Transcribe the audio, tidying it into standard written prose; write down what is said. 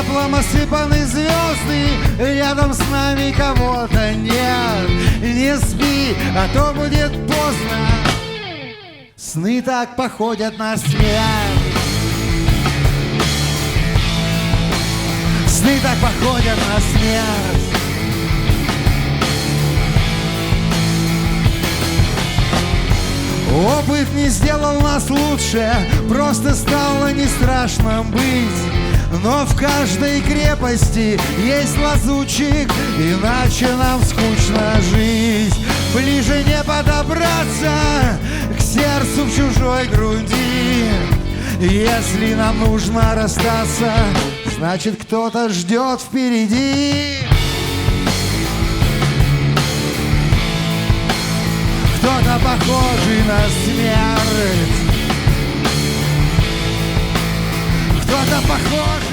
пеплом осыпаны звезды, рядом с нами кого-то нет. Не спи, а то будет поздно. Сны так походят на смерть. Сны так походят на смерть. Опыт не сделал нас лучше, просто стало не страшно быть. Но в каждой крепости есть лазутчик, иначе нам скучно жить. Ближе не подобраться к сердцу в чужой груди. Если нам нужно расстаться, значит, кто-то ждет впереди. Кто-то похожий на смерть. Кто-то похож